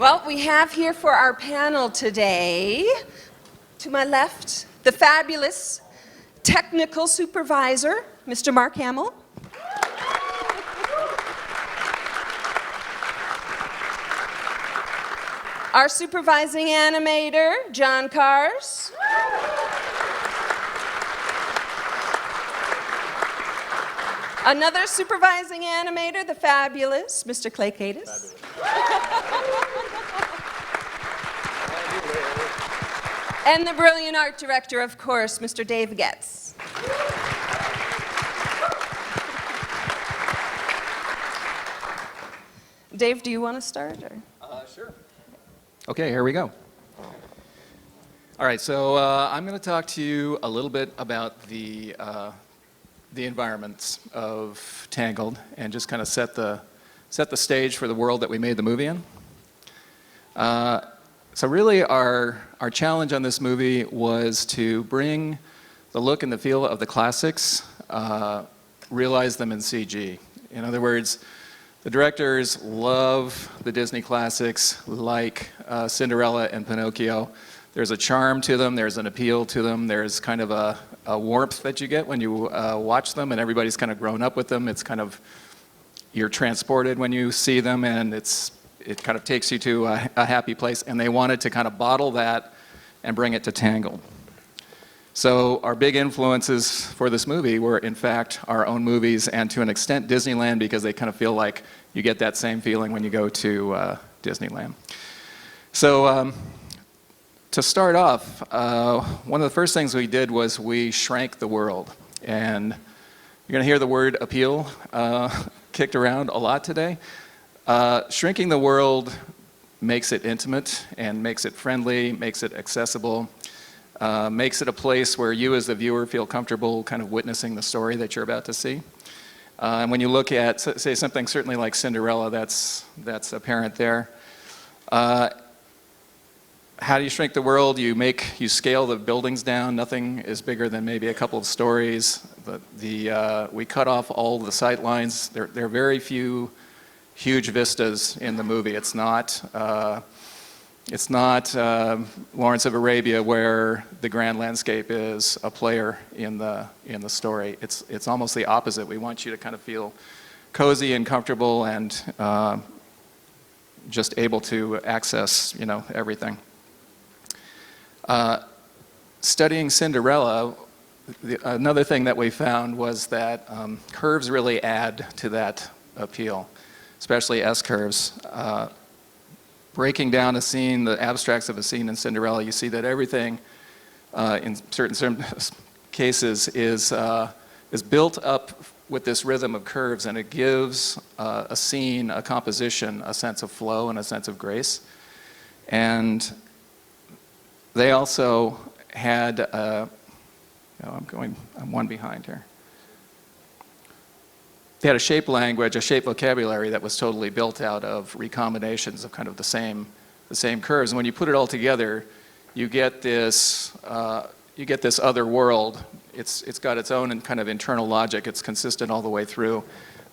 Well, we have here for our panel today, to my left, the fabulous technical supervisor, Mr. Mark Hamill. Our supervising animator, John Cars. Another supervising animator, the fabulous Mr. Clay Cadis. And the brilliant art director, of course, Mr. Dave Getz. Dave, do you want to start? Or? Sure. Okay, here we go. All right, so I'm going to talk to you a little bit about the environments of Tangled and just kind of set the stage for the world that we made the movie in. So really our challenge on this movie was to bring the look and the feel of the classics, realize them in CG. In other words, the directors love the Disney classics like Cinderella and Pinocchio. There's a charm to them, there's an appeal to them, there's kind of a warmth that you get when you watch them, and everybody's kind of grown up with them. It's kind of, you're transported when you see them, and it kind of takes you to a happy place, and they wanted to kind of bottle that and bring it to Tangled. So our big influences for this movie were, in fact, our own movies and to an extent Disneyland, because they kind of feel like you get that same feeling when you go to Disneyland. So to start off, one of the first things we did was we shrank the world. And you're going to hear the word appeal kicked around a lot today. Shrinking the world makes it intimate and makes it friendly, makes it accessible, makes it a place where you as the viewer feel comfortable kind of witnessing the story that you're about to see. And when you look at, say, something certainly like Cinderella, that's apparent there. How do you shrink the world? You scale the buildings down. Nothing is bigger than maybe a couple of stories. We cut off all the sight lines. There are very few huge vistas in the movie. It's not Lawrence of Arabia, where the grand landscape is a player in the story. It's almost the opposite. We want you to kind of feel cozy and comfortable and just able to access, everything. Studying Cinderella, another thing that we found was that curves really add to that appeal, especially S-curves. Breaking down a scene, the abstracts of a scene in Cinderella, you see that everything in certain cases is built up with this rhythm of curves, and it gives a scene, a composition, a sense of flow and a sense of grace. And they also had, I'm one behind here. They had a shape language, a shape vocabulary that was totally built out of recombinations of kind of the same curves. And when you put it all together, you get this other world. It's got its own kind of internal logic. It's consistent all the way through,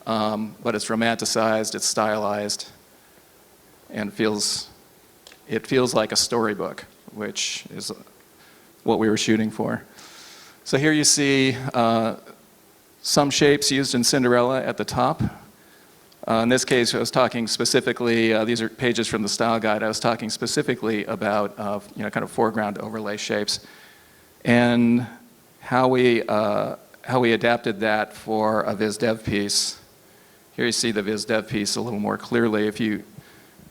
but it's romanticized, it's stylized, and it feels like a storybook, which is what we were shooting for. So here you see some shapes used in Cinderella at the top. In this case, I was talking specifically, these are pages from the style guide, I was talking specifically about kind of foreground overlay shapes and how we adapted that for a viz dev piece. Here you see the viz dev piece a little more clearly. If you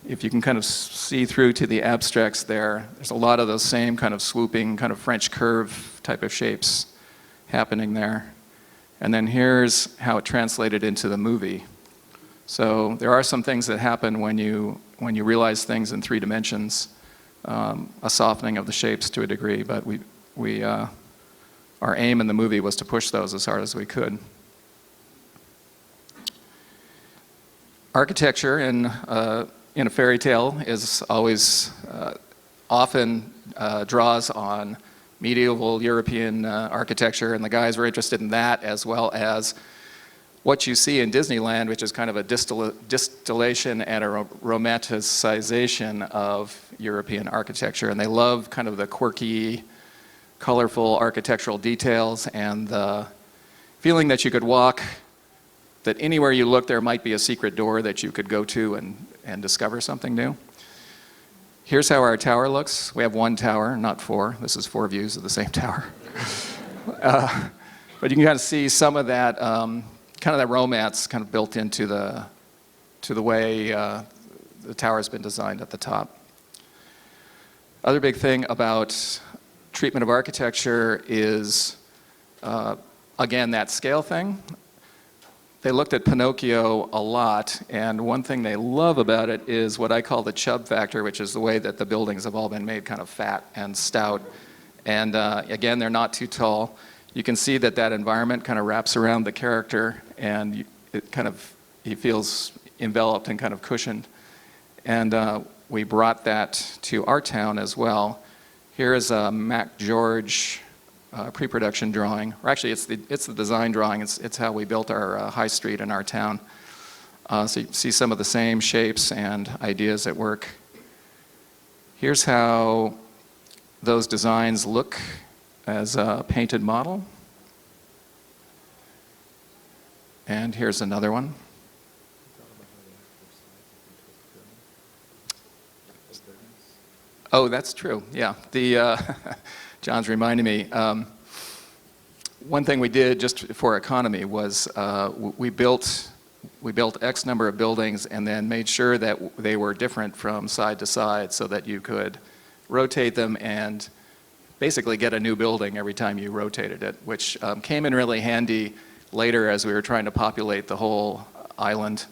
can kind of see through to the abstracts there's a lot of those same kind of swooping, kind of French curve type of shapes happening there. And then here's how it translated into the movie. So there are some things that happen when you realize things in 3 dimensions, a softening of the shapes to a degree, but our aim in the movie was to push those as hard as we could. Architecture in a fairy tale is always often draws on medieval European architecture, and the guys were interested in that, as well as what you see in Disneyland, which is kind of a distillation and a romanticization of European architecture. And they love kind of the quirky, colorful architectural details and the feeling that you could walk, that anywhere you look there might be a secret door that you could go to and discover something new. Here's how our tower looks. We have one tower, not four. This is four views of the same tower. But you can kind of see some of that, kind of that romance kind of built into the way the tower's been designed at the top. Other big thing about treatment of architecture is, again, that scale thing. They looked at Pinocchio a lot, and one thing they love about it is what I call the chub factor, which is the way that the buildings have all been made kind of fat and stout. And again, they're not too tall. You can see that that environment kind of wraps around the character, and he feels enveloped and kind of cushioned. And we brought that to our town as well. Here is a Mac George pre-production drawing, or actually it's the design drawing. It's how we built our high street in our town. So you see some of the same shapes and ideas at work. Here's how those designs look as a painted model. And here's another one. Oh, that's true. Yeah, John's reminding me. One thing we did just for economy was we built X number of buildings and then made sure that they were different from side to side so that you could rotate them and basically get a new building every time you rotated it, which came in really handy later as we were trying to populate the whole island.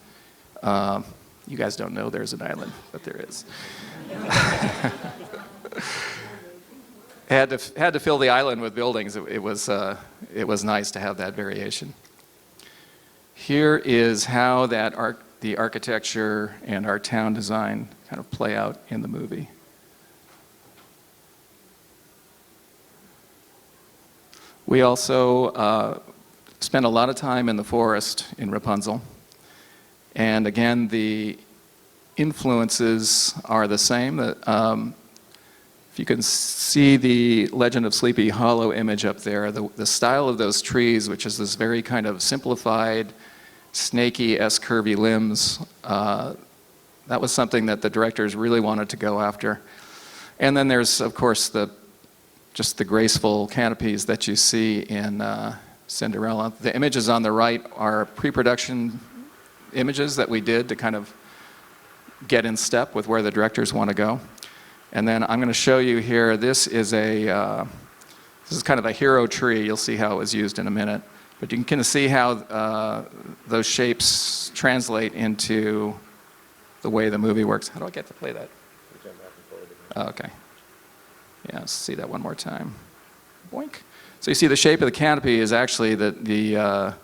You guys don't know there's an island, but there is. Had to fill the island with buildings. It was nice to have that variation. Here is how the architecture and our town design kind of play out in the movie. We also spent a lot of time in the forest in Rapunzel. And again, the influences are the same. If you can see the Legend of Sleepy Hollow image up there, the style of those trees, which is this very kind of simplified, snaky-esque curvy limbs, that was something that the directors really wanted to go after. And then there's, of course, just the graceful canopies that you see in Cinderella. The images on the right are pre-production images that we did to kind of get in step with where the directors want to go. And then I'm going to show you here, this is kind of a hero tree. You'll see how it was used in a minute. But you can kind of see how those shapes translate into the way the movie works. How do I get to play that? Oh, okay. Yeah, let's see that one more time. Boink. So you see the shape of the canopy is actually the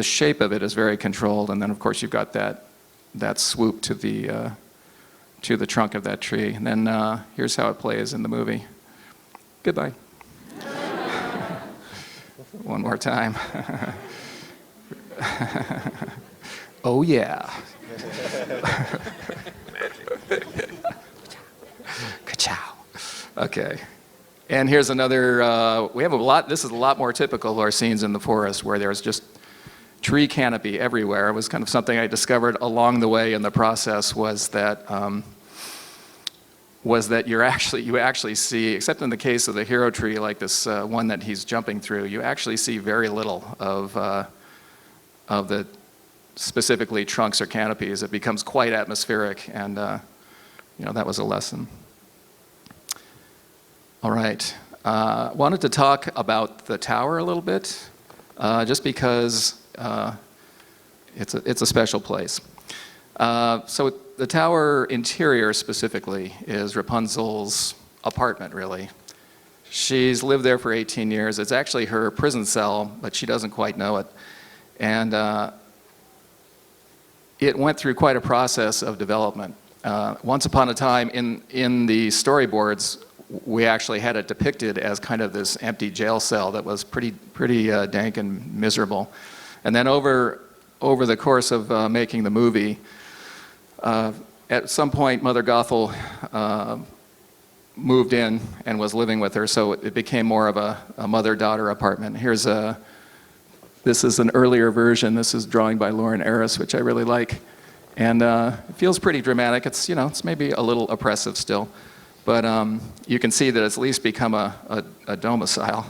shape of it is very controlled, and then of course you've got that swoop to the trunk of that tree. And then here's how it plays in the movie. Goodbye. One more time. Oh yeah. Ka-chow. Okay. And here's another, we have a lot, this is a lot more typical of our scenes in the forest where there's just tree canopy everywhere. It was kind of something I discovered along the way in the process was that you actually see, except in the case of the hero tree, like this one that he's jumping through, you actually see very little of the specifically trunks or canopies. It becomes quite atmospheric, and that was a lesson. All right, wanted to talk about the tower a little bit, just because it's a special place. So the tower interior specifically is Rapunzel's apartment, really. She's lived there for 18 years. It's actually her prison cell, but she doesn't quite know it. And it went through quite a process of development. Once upon a time, in the storyboards, we actually had it depicted as kind of this empty jail cell that was pretty dank and miserable. And then over the course of making the movie, at some point Mother Gothel moved in and was living with her, so it became more of a mother-daughter apartment. This is an earlier version. This is drawing by Lauren Aris, which I really like. And it feels pretty dramatic. It's, it's maybe a little oppressive still. But you can see that it's at least become a domicile.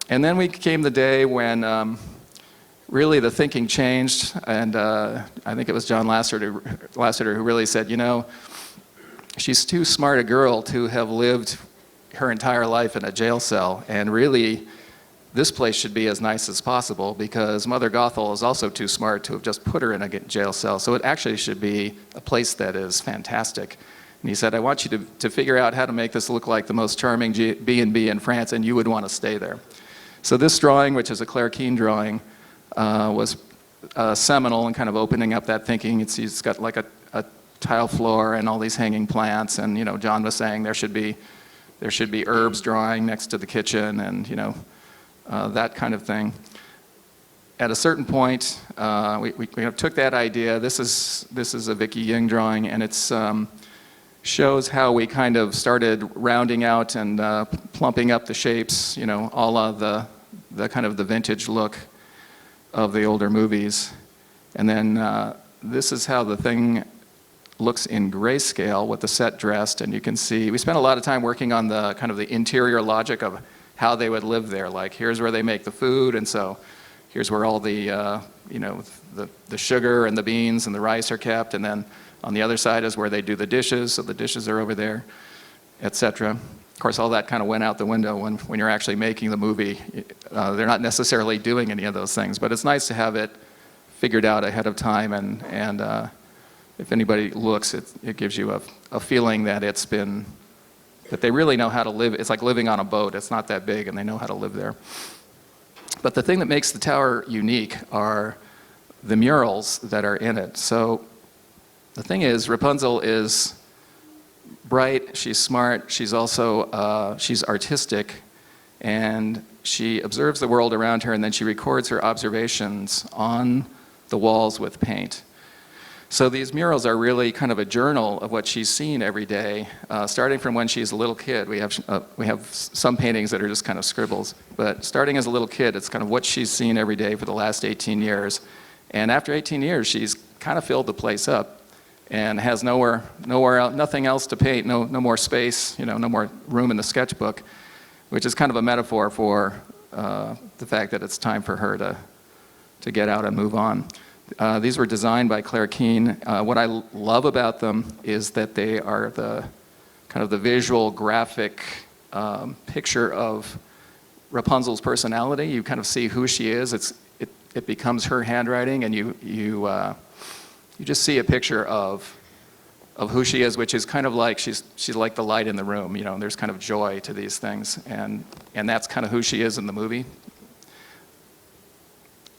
And then came the day when really the thinking changed. And I think it was John Lasseter who really said, she's too smart a girl to have lived her entire life in a jail cell. And really, this place should be as nice as possible because Mother Gothel is also too smart to have just put her in a jail cell. So it actually should be a place that is fantastic. And he said, I want you to figure out how to make this look like the most charming B&B in France, and you would want to stay there. So this drawing, which is a Claire Keane drawing, was seminal in kind of opening up that thinking. It's got like a tile floor and all these hanging plants, and John was saying there should be herbs drawing next to the kitchen, and that kind of thing. At a certain point, we took that idea. This is a Vicky Ying drawing, and it shows how we kind of started rounding out and plumping up the shapes, all of the kind of the vintage look of the older movies. And then this is how the thing looks in grayscale with the set dressed, and you can see we spent a lot of time working on the kind of the interior logic of how they would live there. Like, here's where they make the food, and so here's where all the the sugar and the beans and the rice are kept, and then on the other side is where they do the dishes, so the dishes are over there, etc. Of course, all that kind of went out the window when you're actually making the movie. They're not necessarily doing any of those things, but it's nice to have it figured out ahead of time, and if anybody looks, it gives you a feeling that that they really know how to live. It's like living on a boat. It's not that big, and they know how to live there. But the thing that makes the tower unique are the murals that are in it. So the thing is, Rapunzel is bright, she's smart, she's also she's artistic, and she observes the world around her, and then she records her observations on the walls with paint. So these murals are really kind of a journal of what she's seen every day, starting from when she's a little kid. We have some paintings that are just kind of scribbles, but starting as a little kid, it's kind of what she's seen every day for the last 18 years. And after 18 years, she's kind of filled the place up and has nothing else to paint, no more space, no more room in the sketchbook, which is kind of a metaphor for the fact that it's time for her to get out and move on. These were designed by Claire Keane. What I love about them is that they are the kind of the visual, graphic picture of Rapunzel's personality. You kind of see who she is. It becomes her handwriting, and you just see a picture of who she is, which is kind of like she's like the light in the room. There's kind of joy to these things, and that's kind of who she is in the movie.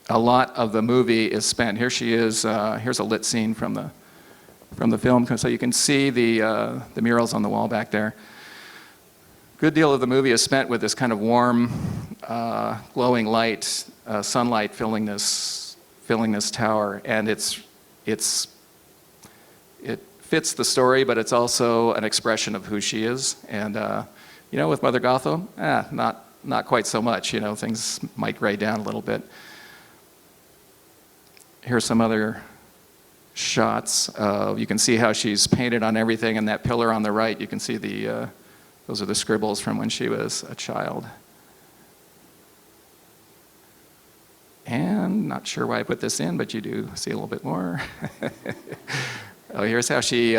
A lot of the movie is spent. Here she is. Here's a lit scene from the film, so you can see the murals on the wall back there. Good deal of the movie is spent with this kind of warm, glowing light, sunlight filling this tower, and it fits the story, but it's also an expression of who she is. And with Mother Gothel, not quite so much. Things might gray down a little bit. Here's some other shots. You can see how she's painted on everything, and that pillar on the right, you can see those are the scribbles from when she was a child. And not sure why I put this in, but you do see a little bit more. Oh, here's how she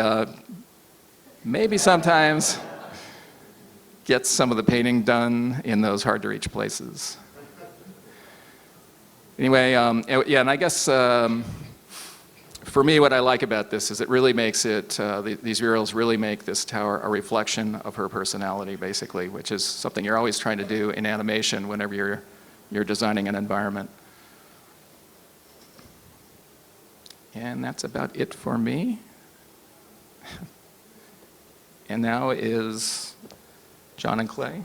maybe sometimes gets some of the painting done in those hard-to-reach places. Anyway, yeah, and I guess for me, what I like about this is it really makes it, these murals really make this tower a reflection of her personality, basically, which is something you're always trying to do in animation whenever you're designing an environment. And that's about it for me. And now is John and Clay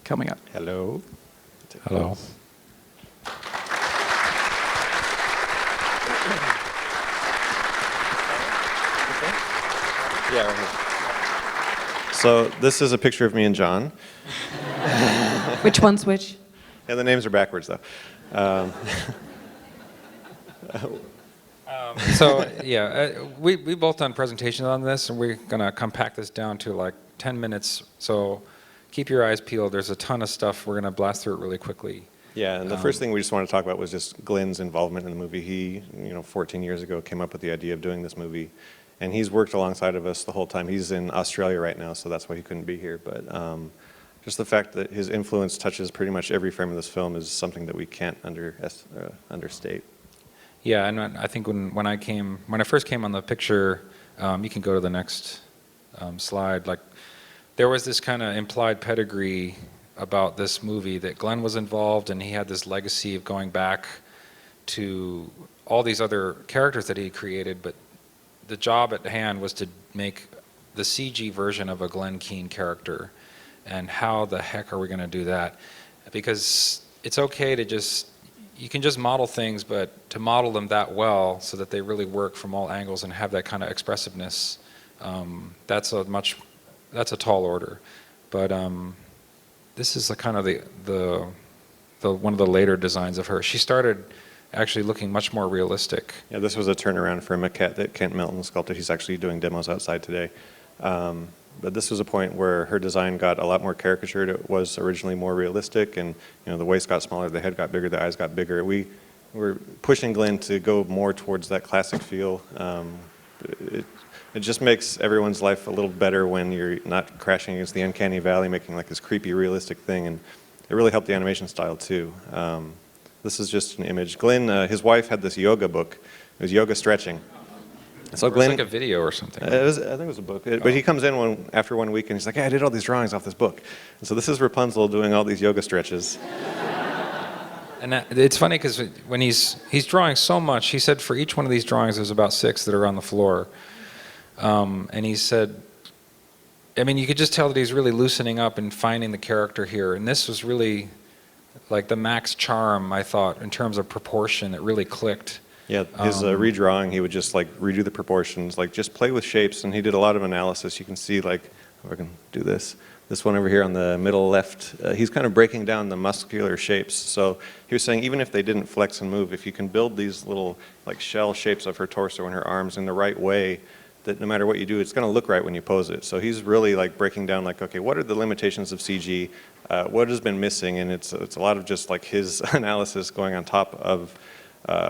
coming up. Hello. Hello. Yeah, right here. So this is a picture of me and John. Which one's which? And the names are backwards, though. We both done presentations on this, and we're gonna compact this down to like 10 minutes. So keep your eyes peeled. There's a ton of stuff. We're gonna blast through it really quickly. Yeah, and the first thing we just wanted to talk about was just Glenn's involvement in the movie. He, 14 years ago came up with the idea of doing this movie, and he's worked alongside of us the whole time. He's in Australia right now, so that's why he couldn't be here. But just the fact that his influence touches pretty much every frame of this film is something that we can't understate. Yeah, and I think when I first came on the picture, you can go to the next slide. Like, there was this kind of implied pedigree about this movie that Glenn was involved, and he had this legacy of going back to all these other characters that he created. But the job at hand was to make the CG version of a Glenn Keane character. And how the heck are we going to do that? Because it's okay to you can just model things, but to model them that well so that they really work from all angles and have that kind of expressiveness, that's a tall order. But this is the kind of the one of the later designs of her. She started actually looking much more realistic. Yeah, this was a turnaround for a maquette that Kent Melton sculpted. He's actually doing demos outside today. But this was a point where her design got a lot more caricatured. It was originally more realistic, and the waist got smaller, the head got bigger, the eyes got bigger. We were pushing Glenn to go more towards that classic feel. It just makes everyone's life a little better when you're not crashing against the uncanny valley, making like this creepy, realistic thing, and it really helped the animation style too. This is just an image. Glenn, his wife had this yoga book. It was yoga stretching. So Glenn, it was like a video or something. I think it was a book. But he comes in after 1 week and he's like, "Hey, I did all these drawings off this book." And so this is Rapunzel doing all these yoga stretches. And it's funny because when he's drawing so much, he said for each one of these drawings there's about 6 that are on the floor. And he said, I mean, you could just tell that he's really loosening up and finding the character here. And this was really like the max charm, I thought, in terms of proportion. It really clicked. Yeah, his redrawing, he would just like redo the proportions, like just play with shapes, and he did a lot of analysis. You can see, like, if I can do this one over here on the middle left, he's kind of breaking down the muscular shapes. So he was saying even if they didn't flex and move, if you can build these little like shell shapes of her torso and her arms in the right way, that no matter what you do, it's going to look right when you pose it. So he's really like breaking down like, okay, what are the limitations of CG? What has been missing? And it's a lot of just like his analysis going on top of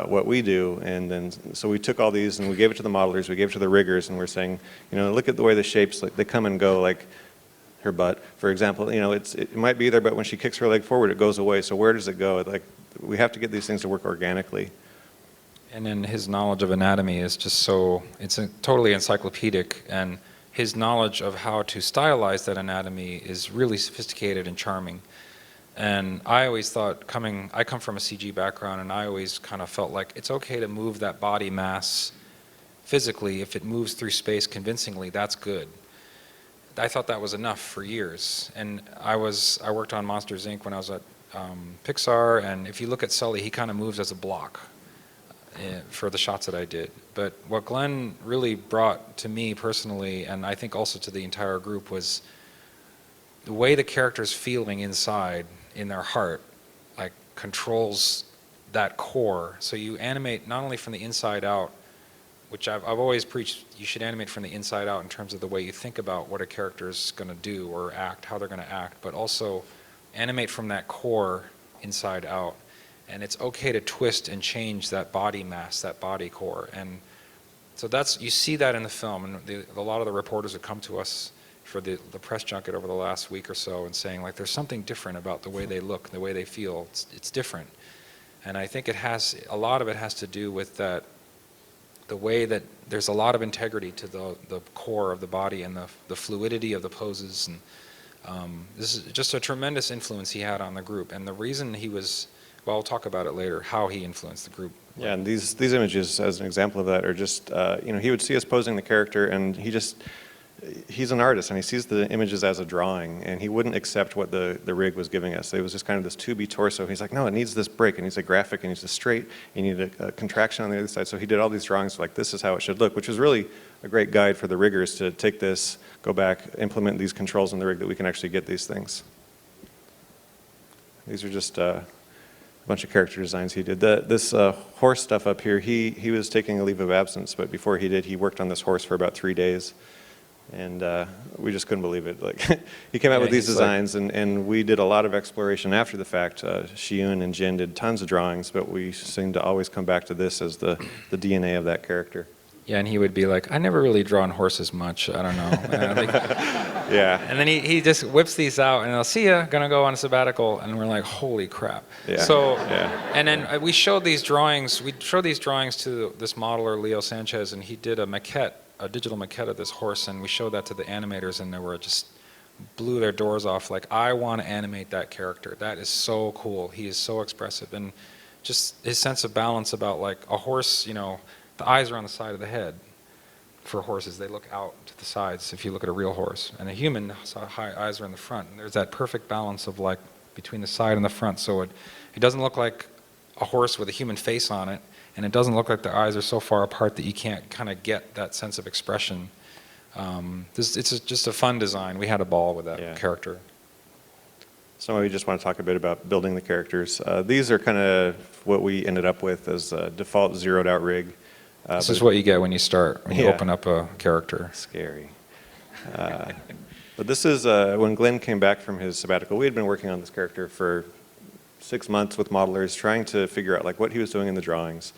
what we do. And then so we took all these and we gave it to the modelers, we gave it to the riggers, and we're saying, look at the way the shapes, like, they come and go, like her butt, for example. It might be there, but when she kicks her leg forward, it goes away. So where does it go? Like, we have to get these things to work organically. And then his knowledge of anatomy is just it's totally encyclopedic, and his knowledge of how to stylize that anatomy is really sophisticated and charming. And I always thought, I come from a CG background, and I always kind of felt like it's okay to move that body mass physically. If it moves through space convincingly, that's good. I thought that was enough for years. And I worked on Monsters, Inc. when I was at Pixar, and if you look at Sully, he kind of moves as a block for the shots that I did. But what Glenn really brought to me personally, and I think also to the entire group, was the way the character's feeling inside, in their heart, like, controls that core. So you animate not only from the inside out, which I've always preached, you should animate from the inside out in terms of the way you think about what a character's going to do or act, how they're going to act, but also animate from that core inside out. And it's okay to twist and change that body mass, that body core. And so you see that in the film. And a lot of the reporters have come to us for the press junket over the last week or so and saying, like, there's something different about the way they look, the way they feel. It's different. And I think a lot of it has to do with that, the way that there's a lot of integrity to the core of the body and the fluidity of the poses. And this is just a tremendous influence he had on the group. And the reason he was, well, I'll talk about it later, how he influenced the group. Yeah, and these images, as an example of that, are just, he would see us posing the character, and he just, he's an artist and he sees the images as a drawing, and he wouldn't accept what the rig was giving us. It was just kind of this tubey torso. He's like, no, it needs this break, it needs a graphic, it needs a straight, you need a contraction on the other side. So he did all these drawings like, this is how it should look, which was really a great guide for the riggers to take this, go back, implement these controls in the rig that we can actually get these things. These are just a bunch of character designs he did. This horse stuff up here, he was taking a leave of absence, but before he did, he worked on this horse for about 3 days. And we just couldn't believe it. Like he came out with these designs, and we did a lot of exploration after the fact. Shiyun and Jin did tons of drawings, but we seemed to always come back to this as the DNA of that character. Yeah, and he would be like, I never really drawn horses much. I don't know. Yeah. And then he just whips these out, and I'll see ya, gonna go on a sabbatical, and we're like, holy crap. Yeah. So, yeah. And then we showed these drawings. We showed these drawings to this modeler, Leo Sanchez, and he did a maquette, a digital maquette of this horse, and we showed that to the animators, and they were just blew their doors off. Like, I want to animate that character. That is so cool. He is so expressive, and just his sense of balance about like a horse. You know, the eyes are on the side of the head. For horses, they look out to the sides if you look at a real horse. And a human, eyes are in the front. And there's that perfect balance of like between the side and the front. So it doesn't look like a horse with a human face on it, and it doesn't look like the eyes are so far apart that you can't kind of get that sense of expression. It's just a fun design. We had a ball with that character. So we just want to talk a bit about building the characters. These are kind of what we ended up with as a default zeroed out rig. This is what you get when you start, when you open up a character. Scary. But this is when Glenn came back from his sabbatical. We had been working on this character for 6 months with modelers, trying to figure out like what he was doing in the drawings.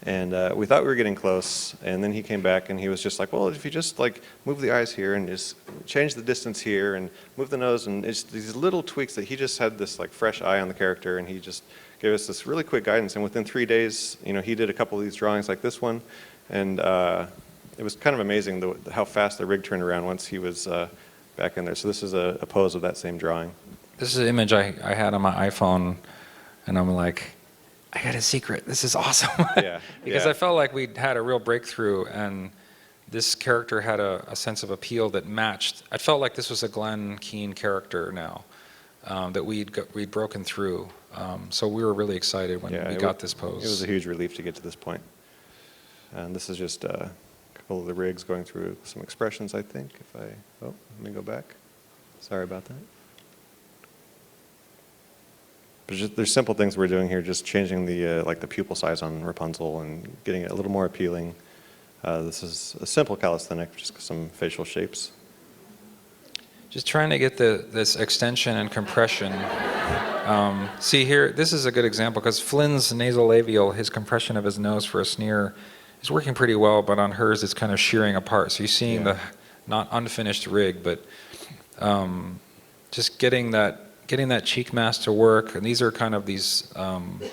And we thought we were getting close, and then he came back and he was just like, well, if you just like move the eyes here and just change the distance here and move the nose, and it's these little tweaks that he just had this like fresh eye on the character, and he just gave us this really quick guidance. And within 3 days, you know, he did a couple of these drawings like this one, and it was kind of amazing how fast the rig turned around once he was back in there. So this is a pose of that same drawing. This is an image I had on my iPhone, and I'm like, I got a secret. This is awesome. Yeah, because I felt like we'd had a real breakthrough, and this character had a sense of appeal that matched. I felt like this was a Glenn Keane character now, that we'd broken through. So we were really excited when we got this pose. It was a huge relief to get to this point. And this is just a couple of the rigs going through some expressions, I think. Let me go back. Sorry about that. But there's simple things we're doing here, just changing the like the pupil size on Rapunzel and getting it a little more appealing. This is a simple calisthenic, just some facial shapes. Just trying to get this extension and compression. See here, this is a good example because Flynn's nasolabial, his compression of his nose for a sneer, is working pretty well, but on hers it's kind of shearing apart. So you're seeing the not unfinished rig, but just getting that cheek mask to work. And these are kind of these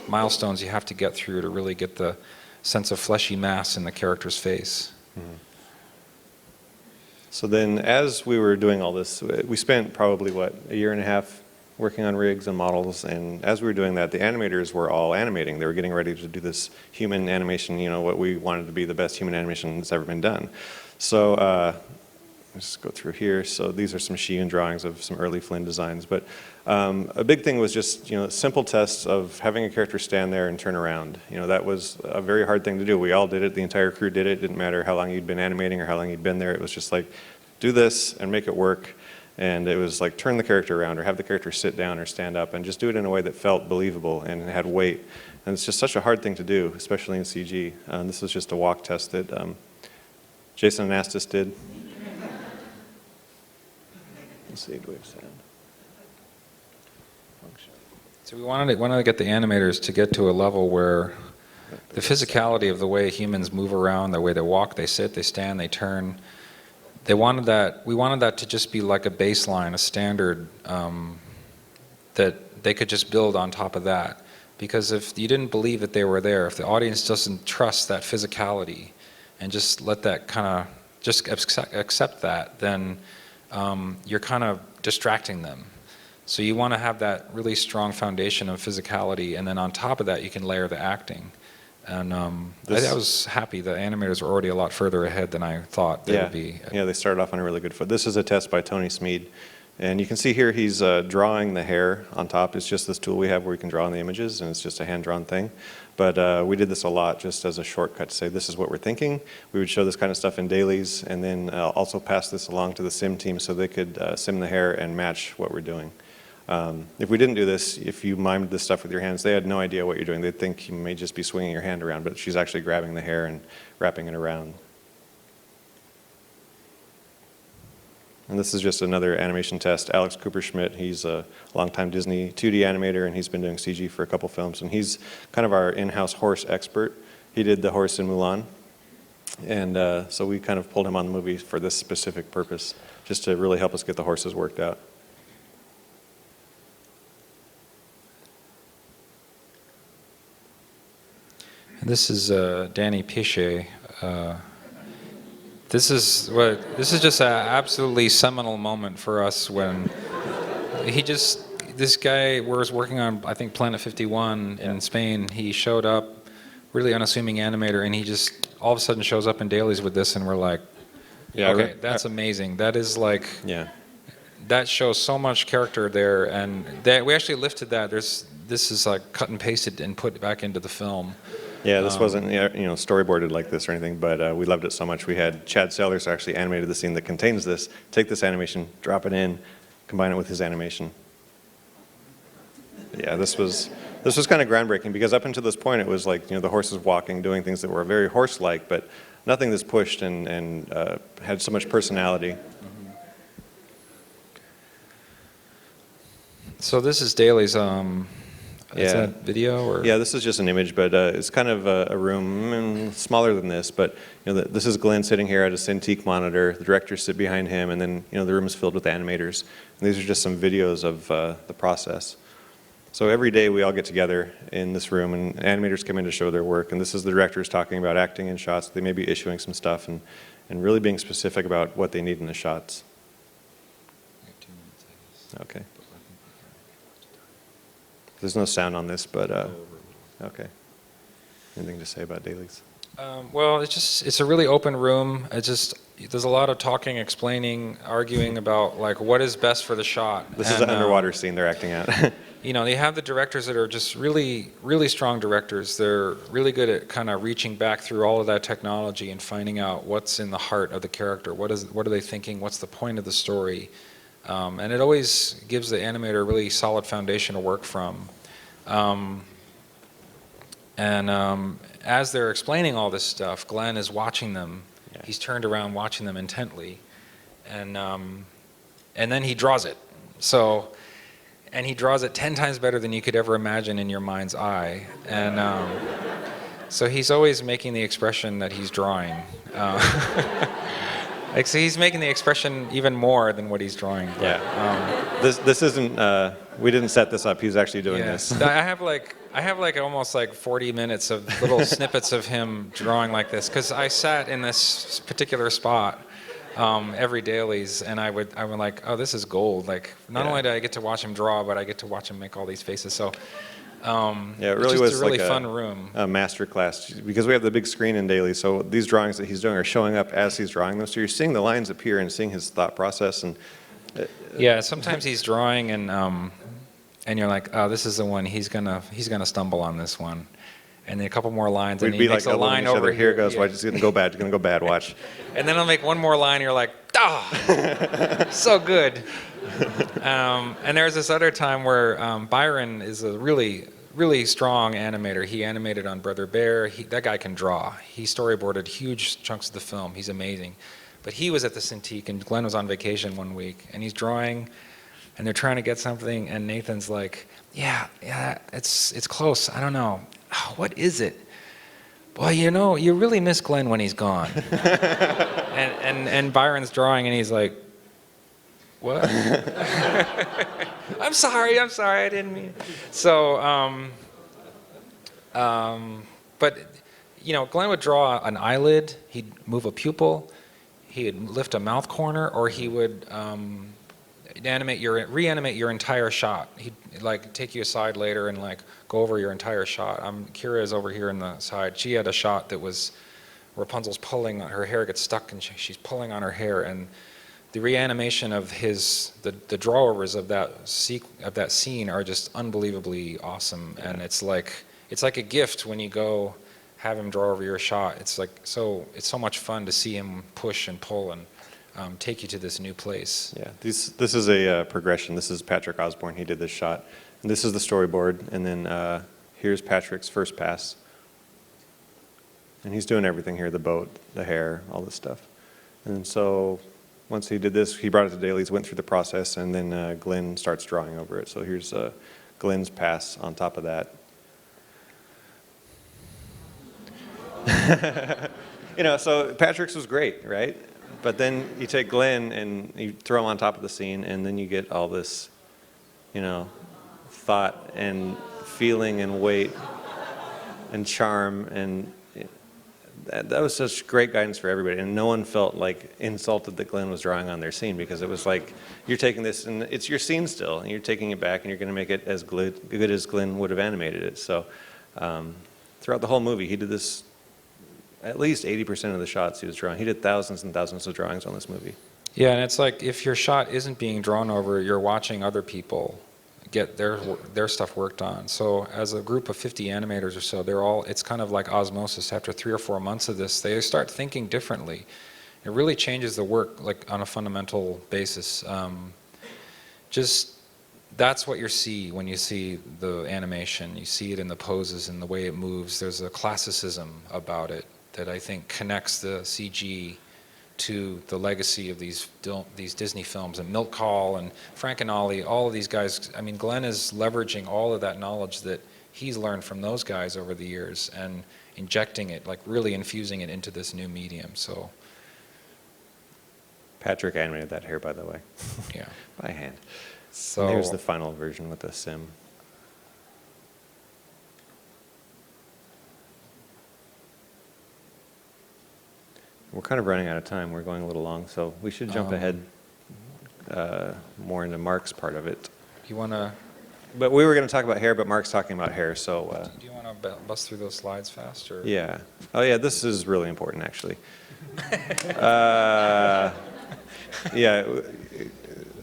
milestones you have to get through to really get the sense of fleshy mass in the character's face. Mm-hmm. So then as we were doing all this, we spent probably, a year and a half working on rigs and models, and as we were doing that, the animators were all animating. They were getting ready to do this human animation, you know, what we wanted to be the best human animation that's ever been done. So let's go through here. So these are some Shiyun drawings of some early Flynn designs, but a big thing was just, you know, simple tests of having a character stand there and turn around. You know, that was a very hard thing to do. We all did it, the entire crew did it. It didn't matter how long you'd been animating or how long you'd been there. It was just like, do this and make it work. And it was like turn the character around or have the character sit down or stand up and just do it in a way that felt believable and had weight. And it's just such a hard thing to do, especially in CG. This was just a walk test that Jason Anastas did. Let's see, do we have sound? Function. So we wanted to get the animators to get to a level where the physicality of the way humans move around, the way they walk, they sit, they stand, they turn, we wanted that to just be like a baseline, a standard that they could just build on top of that. Because if you didn't believe that they were there, if the audience doesn't trust that physicality and just let that kind of, just accept that, then you're kind of distracting them. So you want to have that really strong foundation of physicality, and then on top of that you can layer the acting. And This- I was happy. The animators were already a lot further ahead than I thought they would be. Yeah, they started off on a really good foot. This is a test by Tony Smead. And you can see here he's drawing the hair on top. It's just this tool we have where you can draw on the images, and it's just a hand-drawn thing. But we did this a lot just as a shortcut to say this is what we're thinking. We would show this kind of stuff in dailies and then also pass this along to the sim team so they could sim the hair and match what we're doing. If we didn't do this, if you mimed this stuff with your hands, they had no idea what you're doing. They'd think you may just be swinging your hand around, but she's actually grabbing the hair and wrapping it around. And this is just another animation test. Alex Cooper-Schmidt, he's a longtime Disney 2D animator, and he's been doing CG for a couple films. And he's kind of our in-house horse expert. He did the horse in Mulan. And so we kind of pulled him on the movie for this specific purpose, just to really help us get the horses worked out. This is Danny Pichet. This is just an absolutely seminal moment for us when this guy was working on, I think, Planet 51 in Spain. He showed up, really unassuming animator, and he just all of a sudden shows up in dailies with this, and we're like, Yeah, okay, that's amazing. That is like, Yeah. that shows so much character there, and we actually lifted that. This is like cut and pasted and put back into the film. Yeah, this wasn't storyboarded like this or anything, but we loved it so much. We had Chad Sellers actually animated the scene that contains this. Take this animation, drop it in, combine it with his animation. Yeah, this was kind of groundbreaking because up until this point it was like the horses walking, doing things that were very horse-like, but nothing that's pushed and had so much personality. So this is Daly's. Is Yeah. that video or? Yeah, this is just an image, but it's kind of a room smaller than this. But this is Glenn sitting here at a Cintiq monitor. The directors sit behind him, and then the room is filled with animators. And these are just some videos of the process. So every day we all get together in this room, and animators come in to show their work. And this is the directors talking about acting in shots. They may be issuing some stuff and really being specific about what they need in the shots. Okay. There's no sound on this, but okay. Anything to say about dailies? Well, it's a really open room. There's a lot of talking, explaining, arguing about like what is best for the shot. This is an underwater scene they're acting out. They have the directors that are just really, really strong directors. They're really good at kind of reaching back through all of that technology and finding out what's in the heart of the character. What are they thinking? What's the point of the story? And it always gives the animator a really solid foundation to work from. As they're explaining all this stuff, Glenn is watching them. Yeah. He's turned around watching them intently. And then he draws it. And he draws it 10 times better than you could ever imagine in your mind's eye. And so he's always making the expression that he's drawing. So he's making the expression even more than what he's drawing. But, Yeah. This isn't. We didn't set this up. He's actually doing this. I have like almost like 40 minutes of little snippets of him drawing like this because I sat in this particular spot every dailies, and I would like, oh, this is gold. Like not only do I get to watch him draw, but I get to watch him make all these faces. So. Yeah, it really it's was just a really like fun room. A master class because we have the big screen in daily. So these drawings that he's doing are showing up as he's drawing them. So you're seeing the lines appear and seeing his thought process. And Yeah, sometimes he's drawing and you're like, oh, this is the one he's gonna stumble on this one, and then a couple more lines, we'd and he be makes like a line over here. It goes. yeah. Watch, it's gonna go bad. It's gonna go bad. Watch. And then I'll make one more line, and you're like, ah, so good. And there's this other time where Byron is a really, really strong animator. He animated on Brother Bear. That guy can draw. He storyboarded huge chunks of the film. He's amazing. But he was at the Cintiq, and Glenn was on vacation one week, and he's drawing, and they're trying to get something, and Nathan's like, yeah, it's close. I don't know. Oh, what is it? Well, you really miss Glenn when he's gone. and Byron's drawing, and he's like, what? I'm sorry, I didn't mean. So, but Glenn would draw an eyelid. He'd move a pupil. He'd lift a mouth corner, or he would reanimate your entire shot. He'd like take you aside later and like go over your entire shot. Kira's over here in the side. She had a shot that was Rapunzel's pulling on her hair, gets stuck, and she's pulling on her hair, and the reanimation of the drawovers of that scene are just unbelievably awesome. And it's like a gift when you go have him draw over your shot. It's so much fun to see him push and pull and take you to this new place. Yeah, this is a progression. This is Patrick Osborne. He did this shot, and this is the storyboard. And then here's Patrick's first pass, and he's doing everything here: the boat, the hair, all this stuff. And so once he did this, he brought it to dailies, went through the process, and then Glenn starts drawing over it. So here's Glenn's pass on top of that. So Patrick's was great, right? But then you take Glenn and you throw him on top of the scene, and then you get all this, thought and feeling and weight and charm, and that was such great guidance for everybody. And no one felt like insulted that Glenn was drawing on their scene, because it was like you're taking this and it's your scene still, and you're taking it back and you're going to make it as good as Glenn would have animated it. So throughout the whole movie, he did this. At least 80% of the shots he was drawing. He did thousands and thousands of drawings on this movie. Yeah, and it's like if your shot isn't being drawn over, you're watching other people get their stuff worked on. So as a group of 50 animators or so, it's kind of like osmosis. After 3 or 4 months of this, they start thinking differently. It really changes the work like on a fundamental basis. That's what you see when you see the animation. You see it in the poses and the way it moves. There's a classicism about it that I think connects the CG to the legacy of these Disney films, and Milt Kahl and Frank and Ollie, all of these guys. I mean, Glenn is leveraging all of that knowledge that he's learned from those guys over the years and injecting it, like really infusing it into this new medium. So Patrick animated that hair, by the way. Yeah. By hand. So and here's the final version with the sim. We're kind of running out of time. We're going a little long, so we should jump ahead more into Mark's part of it. You want to? But we were going to talk about hair, but Mark's talking about hair, so. Do you want to bust through those slides fast, or? Yeah. Oh, yeah. This is really important, actually. Yeah.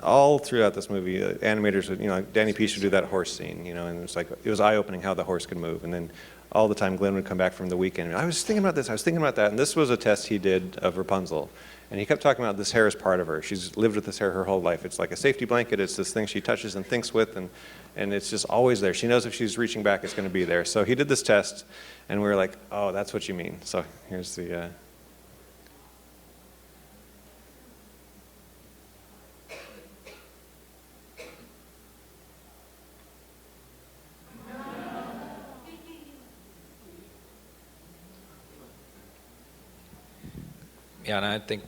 All throughout this movie, animators would, like Danny Peace would do that horse scene, and it was eye-opening how the horse could move, and then all the time Glenn would come back from the weekend and I was thinking about this, I was thinking about that, and this was a test he did of Rapunzel, and he kept talking about this hair is part of her. She's lived with this hair her whole life. It's like a safety blanket. It's this thing she touches and thinks with, and it's just always there. She knows if she's reaching back, it's going to be there. So he did this test, and we were like, oh, that's what you mean. So here's the. Yeah, and I think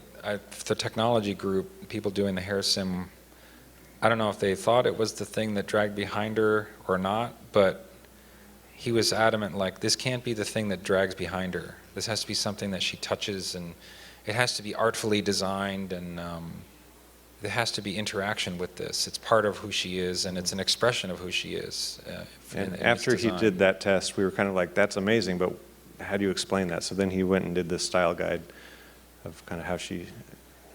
the technology group, people doing the hair sim, I don't know if they thought it was the thing that dragged behind her or not, but he was adamant, like, this can't be the thing that drags behind her. This has to be something that she touches, and it has to be artfully designed, and there has to be interaction with this. It's part of who she is, and it's an expression of who she is. And after he did that test, we were kind of like, that's amazing, but how do you explain that? So then he went and did this style guide of kind of how she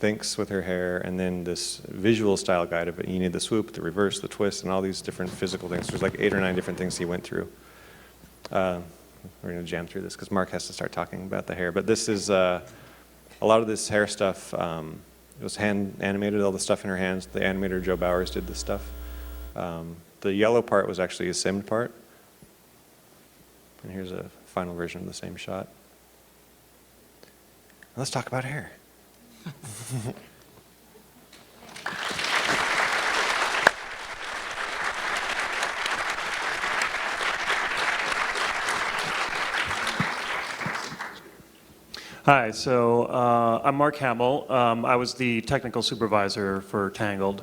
thinks with her hair, and then this visual style guide of it. You need the swoop, the reverse, the twist, and all these different physical things. There's like 8 or 9 different things he went through. We're going to jam through this because Mark has to start talking about the hair. But this is a lot of this hair stuff. It was hand animated, all the stuff in her hands. The animator Joe Bowers did this stuff. The yellow part was actually a simmed part. And here's a final version of the same shot. Let's talk about hair. Hi, so I'm Mark Hamill. I was the technical supervisor for Tangled.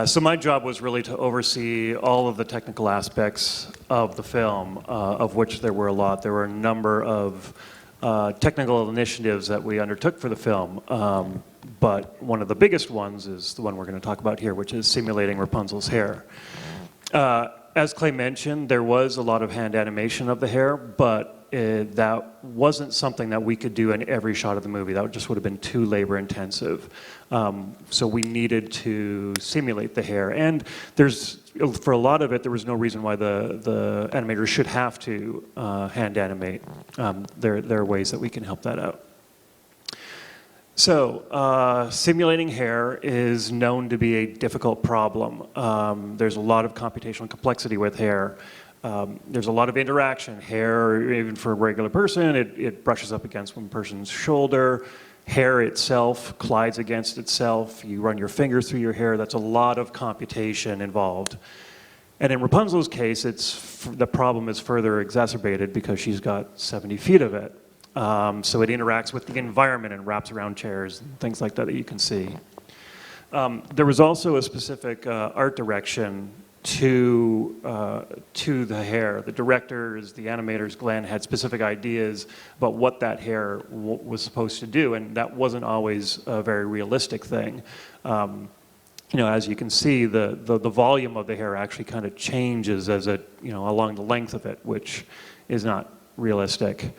So my job was really to oversee all of the technical aspects of the film, of which there were a lot. There were a number of technical initiatives that we undertook for the film. But one of the biggest ones is the one we're going to talk about here, which is simulating Rapunzel's hair. As Clay mentioned, there was a lot of hand animation of the hair, but that wasn't something that we could do in every shot of the movie. That just would have been too labor intensive. So we needed to simulate the hair. And for a lot of it, there was no reason why the animators should have to hand animate. There are ways that we can help that out. So, simulating hair is known to be a difficult problem. There's a lot of computational complexity with hair. There's a lot of interaction. Hair, even for a regular person, it brushes up against one person's shoulder. Hair itself collides against itself. You run your fingers through your hair. That's a lot of computation involved. And in Rapunzel's case, the problem is further exacerbated because she's got 70 feet of it. So it interacts with the environment and wraps around chairs and things like that you can see. There was also a specific art direction to the hair. The directors, the animators, Glenn, had specific ideas about what that hair was supposed to do, and that wasn't always a very realistic thing. As you can see, the volume of the hair actually kind of changes as along the length of it, which is not realistic.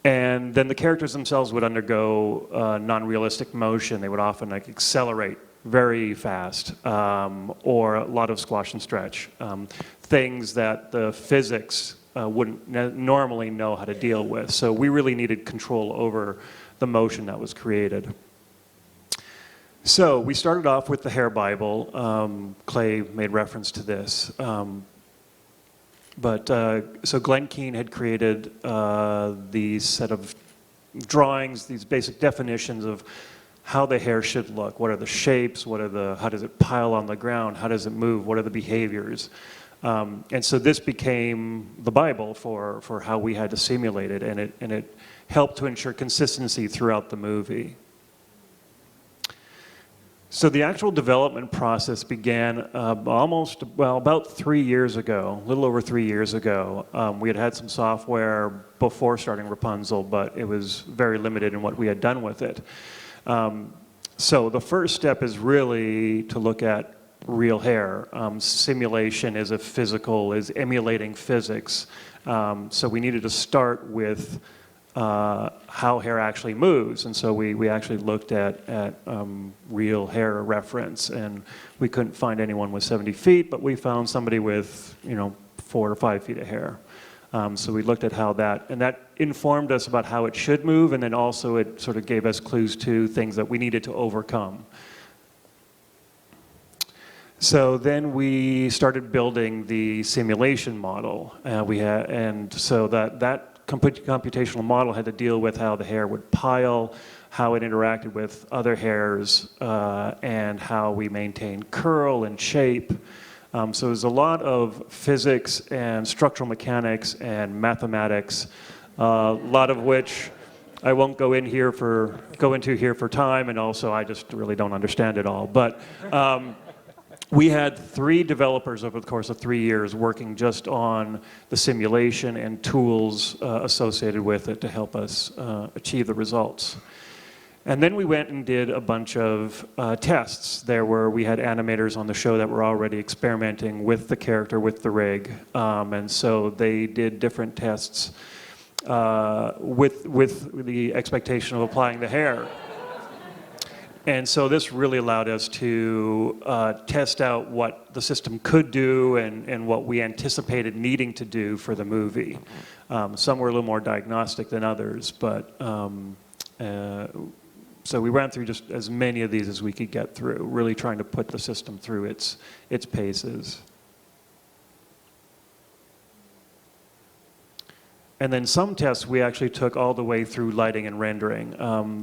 And then the characters themselves would undergo non-realistic motion. They would often accelerate very fast, or a lot of squash and stretch. Things that the physics wouldn't normally know how to deal with. So we really needed control over the motion that was created. So we started off with the hair Bible. Clay made reference to this. So Glenn Keane had created these set of drawings, these basic definitions of how the hair should look. What are the shapes? How does it pile on the ground? How does it move? What are the behaviors? And so this became the Bible for how we had to simulate it, and it helped to ensure consistency throughout the movie. So the actual development process began about 3 years ago, a little over 3 years ago. We had some software before starting Rapunzel, but it was very limited in what we had done with it. So the first step is really to look at real hair. Simulation is emulating physics. So we needed to start with how hair actually moves. And so we actually looked at real hair reference, and we couldn't find anyone with 70 feet, but we found somebody with 4 or 5 feet of hair. So we looked at how that informed us about how it should move, and then also it sort of gave us clues to things that we needed to overcome. So then we started building the simulation model. So that computational model had to deal with how the hair would pile, how it interacted with other hairs, and how we maintained curl and shape. So there's a lot of physics and structural mechanics and mathematics, a lot of which I won't go into here for time, and also I just really don't understand it all. But we had 3 developers over the course of 3 years working just on the simulation and tools associated with it to help us achieve the results. And then we went and did a bunch of tests. We had animators on the show that were already experimenting with the character, with the rig. And so they did different tests with the expectation of applying the hair. And so this really allowed us to test out what the system could do and what we anticipated needing to do for the movie. Some were a little more diagnostic than others, but so we ran through just as many of these as we could get through, really trying to put the system through its paces. And then some tests we actually took all the way through lighting and rendering.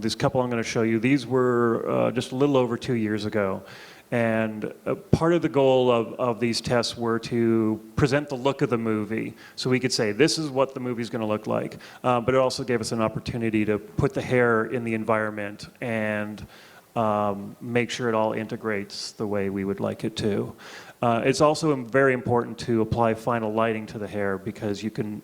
This couple I'm going to show you, these were just a little over 2 years ago. And part of the goal of these tests were to present the look of the movie. So we could say, this is what the movie's going to look like. But it also gave us an opportunity to put the hair in the environment and make sure it all integrates the way we would like it to. It's also very important to apply final lighting to the hair, because you can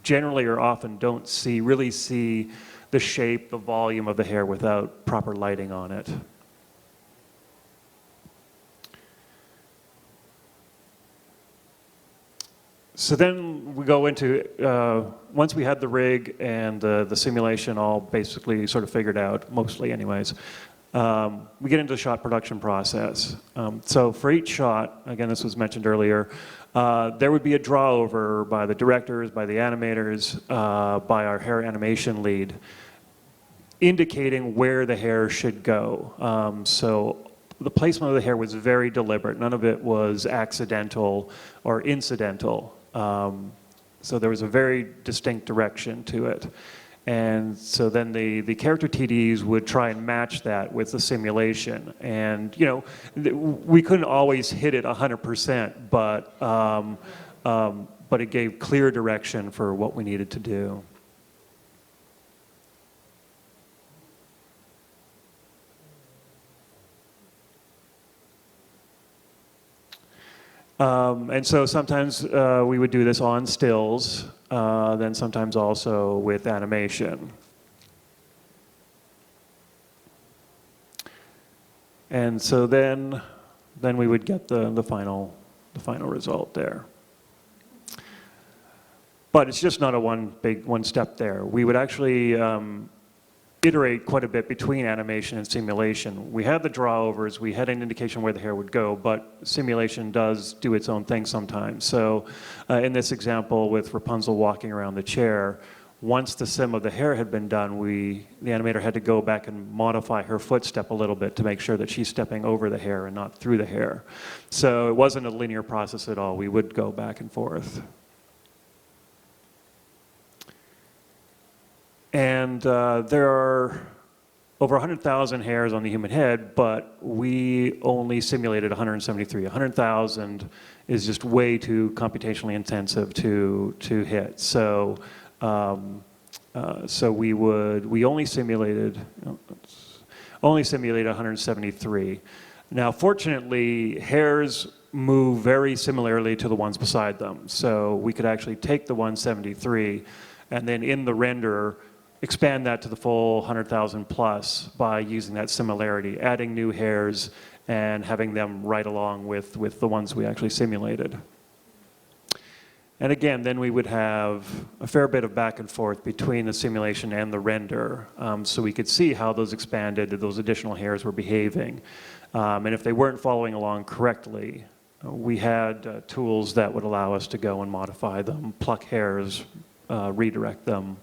generally or often don't really see the shape, the volume of the hair without proper lighting on it. So then we go into, once we had the rig and the simulation all basically sort of figured out, mostly anyways, we get into the shot production process. So for each shot, again, this was mentioned earlier, there would be a draw over by the directors, by the animators, by our hair animation lead, indicating where the hair should go. So the placement of the hair was very deliberate. None of it was accidental or incidental. So there was a very distinct direction to it. And so then the character TDs would try and match that with the simulation. And, you know, we couldn't always hit it 100%, but it gave clear direction for what we needed to do. And so sometimes we would do this on stills, then sometimes also with animation. And so then we would get the final result there. But it's just not a one step there. We would actually iterate quite a bit between animation and simulation. We had the draw-overs, we had an indication where the hair would go, but simulation does do its own thing sometimes. So in this example with Rapunzel walking around the chair, once the sim of the hair had been done, the animator had to go back and modify her footstep a little bit to make sure that she's stepping over the hair and not through the hair. So it wasn't a linear process at all. We would go back and forth. And there are over 100,000 hairs on the human head, but we only simulated 173. 100,000 is just way too computationally intensive to hit. So, we only simulated 173. Now, fortunately, hairs move very similarly to the ones beside them. So we could actually take the 173 and then in the renderer expand that to the full 100,000 plus by using that similarity, adding new hairs and having them right along with the ones we actually simulated. And again, then we would have a fair bit of back and forth between the simulation and the render, so we could see how those expanded, those additional hairs were behaving. And if they weren't following along correctly, we had tools that would allow us to go and modify them, pluck hairs, redirect them.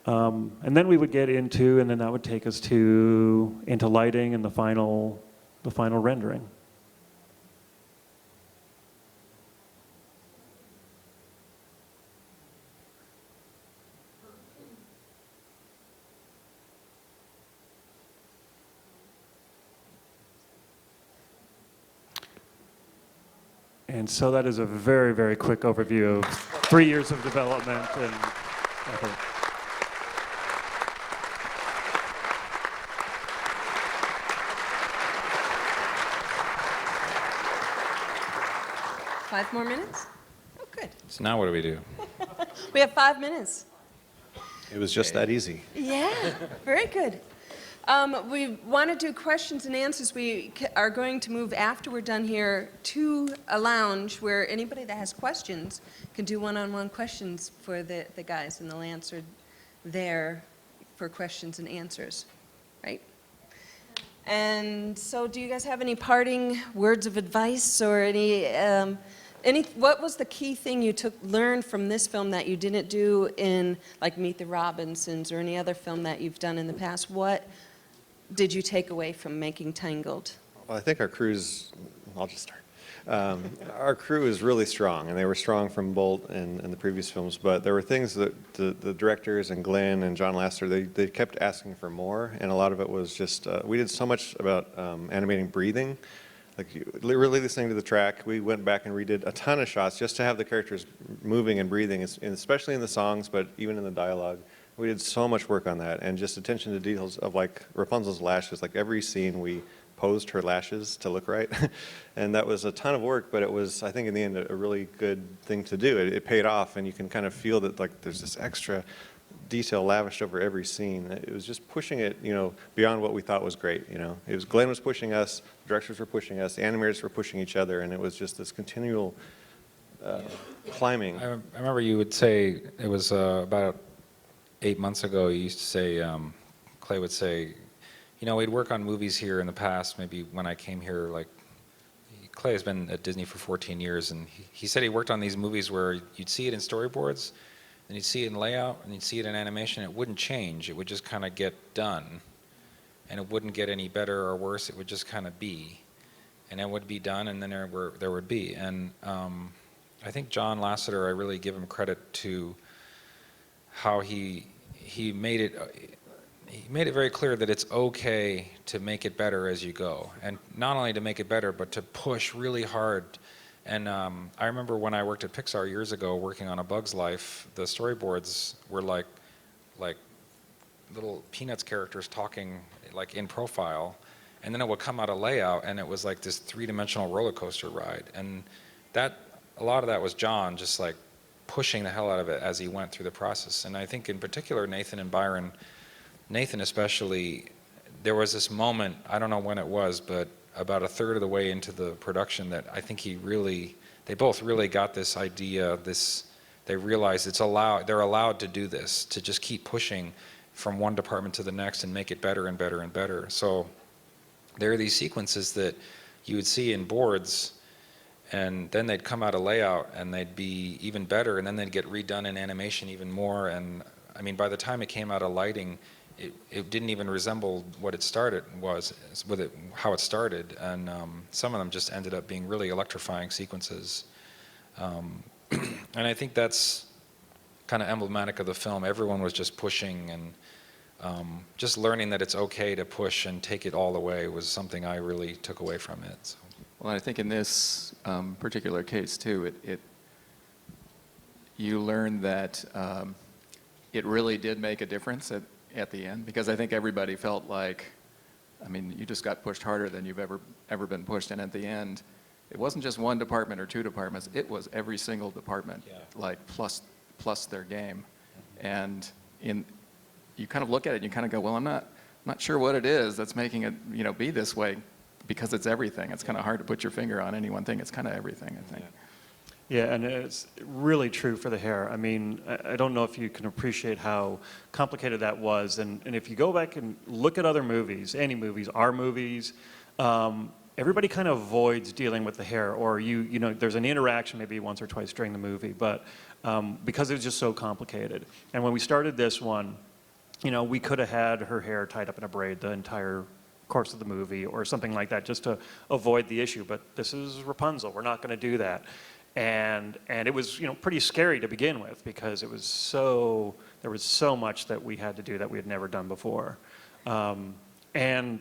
And then we would get into, and then that would take us into lighting and the final rendering. And so that is a very, very quick overview of 3 years of development and effort. Five more minutes? Oh, good. So now what do we do? We have 5 minutes. It was just that easy. Yeah, very good. We want to do questions and answers. We are going to move after we're done here to a lounge where anybody that has questions can do one-on-one questions for the guys, and they'll answer there for questions and answers, right? And so do you guys have any parting words of advice or what was the key thing you learned from this film that you didn't do in like Meet the Robinsons or any other film that you've done in the past? What did you take away from making Tangled? Well, I think our crew's, I'll just start. Our crew is really strong, and they were strong from Bolt and the previous films, but there were things that the directors and Glenn and John Lasseter, they kept asking for more, and a lot of it was just, we did so much about animating breathing. Like, really listening to the track, we went back and redid a ton of shots just to have the characters moving and breathing, and especially in the songs, but even in the dialogue. We did so much work on that, and just attention to details of like Rapunzel's lashes. Like every scene, we posed her lashes to look right. And that was a ton of work, but it was, I think in the end, a really good thing to do. It paid off, and you can kind of feel that like there's this extra detail lavished over every scene. It was just pushing it, beyond what we thought was great. It was Glenn was pushing us, the directors were pushing us, the animators were pushing each other, and it was just this continual climbing. I remember you would say, it was about 8 months ago, you used to say, Clay would say, we'd work on movies here in the past, maybe when I came here, like, Clay has been at Disney for 14 years, and he said he worked on these movies where you'd see it in storyboards, and you'd see it in layout, and you'd see it in animation. It wouldn't change. It would just kind of get done, and it wouldn't get any better or worse. It would just kind of be, and it would be done, and then there would be. And I think John Lasseter, I really give him credit to how he made it. He made it very clear that it's okay to make it better as you go, and not only to make it better, but to push really hard. And I remember when I worked at Pixar years ago, working on A Bug's Life, the storyboards were like little Peanuts characters talking like in profile, and then it would come out of layout, and it was like this three-dimensional roller coaster ride. And a lot of that was John just like pushing the hell out of it as he went through the process. And I think in particular Nathan and Byron, Nathan especially, there was this moment, I don't know when it was, but about a third of the way into the production that I think they both really got this idea, they realized they're allowed to do this, to just keep pushing from one department to the next and make it better and better and better. So there are these sequences that you would see in boards, and then they'd come out of layout and they'd be even better, and then they'd get redone in animation even more. And I mean, by the time it came out of lighting, it didn't even resemble what it how it started, and some of them just ended up being really electrifying sequences. And I think that's kind of emblematic of the film. Everyone was just pushing, and just learning that it's okay to push and take it all the way was something I really took away from it. So. Well, I think in this particular case too, you learn that it really did make a difference at the end, because I think everybody felt like, I mean, you just got pushed harder than you've ever been pushed, and at the end, it wasn't just one department or two departments, it was every single department, like plus their game. And you kind of look at it and you kind of go, well, I'm not sure what it is that's making it be this way, because it's everything. It's kind of hard to put your finger on any one thing. It's kind of everything, I think. Yeah, and it's really true for the hair. I mean, I don't know if you can appreciate how complicated that was. And if you go back and look at other movies, any movies, our movies, everybody kind of avoids dealing with the hair, or there's an interaction maybe once or twice during the movie, but because it was just so complicated. And when we started this one, we could have had her hair tied up in a braid the entire course of the movie or something like that, just to avoid the issue. But this is Rapunzel. We're not going to do that. And it was pretty scary to begin with, because there was so much that we had to do that we had never done before. And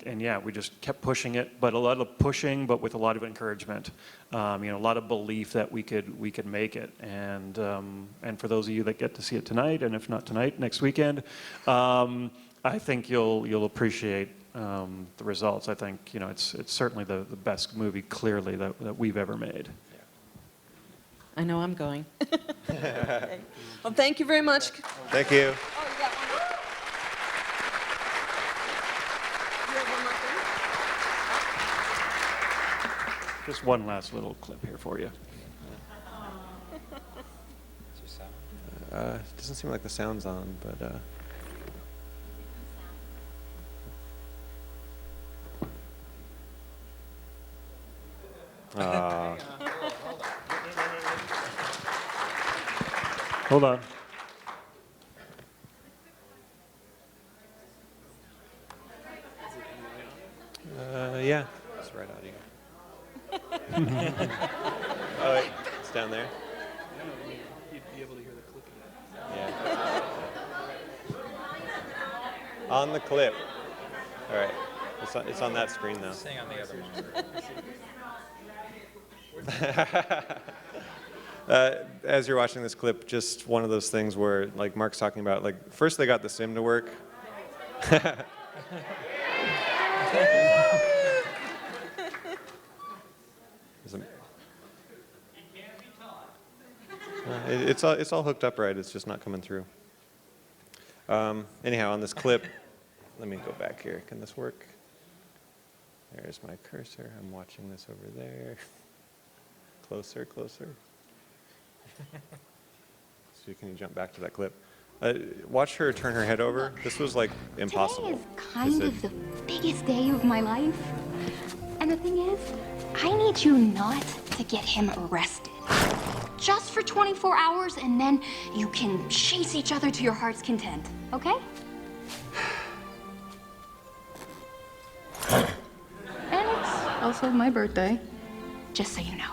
yeah, we just kept pushing it, but a lot of pushing, but with a lot of encouragement. A lot of belief that we could make it. And for those of you that get to see it tonight, and if not tonight, next weekend, I think you'll appreciate the results. I think it's certainly the best movie, clearly, that we've ever made. I know I'm going. Okay. Well, thank you very much. Thank you. Oh, you got one more? You have one more thing? Just one last little clip here for you. It doesn't seem like the sound's on, but... Hold on. Yeah, it's right out here. Oh, wait, it's down there. You'd be able to hear the clicking. Yeah. On the clip. All right. It's on that screen now. Staying on the other monitor. As you're watching this clip, just one of those things where, like Mark's talking about, like first they got the sim to work. Doesn't- It's all hooked up right. It's just not coming through. Anyhow, on this clip, let me go back here. Can this work? There's my cursor. I'm watching this over there. Closer, closer. So can you jump back to that clip? Watch her turn her head over. This was like impossible. Today is kind of the biggest day of my life. And the thing is, I need you not to get him arrested. Just for 24 hours, and then you can chase each other to your heart's content, okay? And it's also my birthday, just so you know.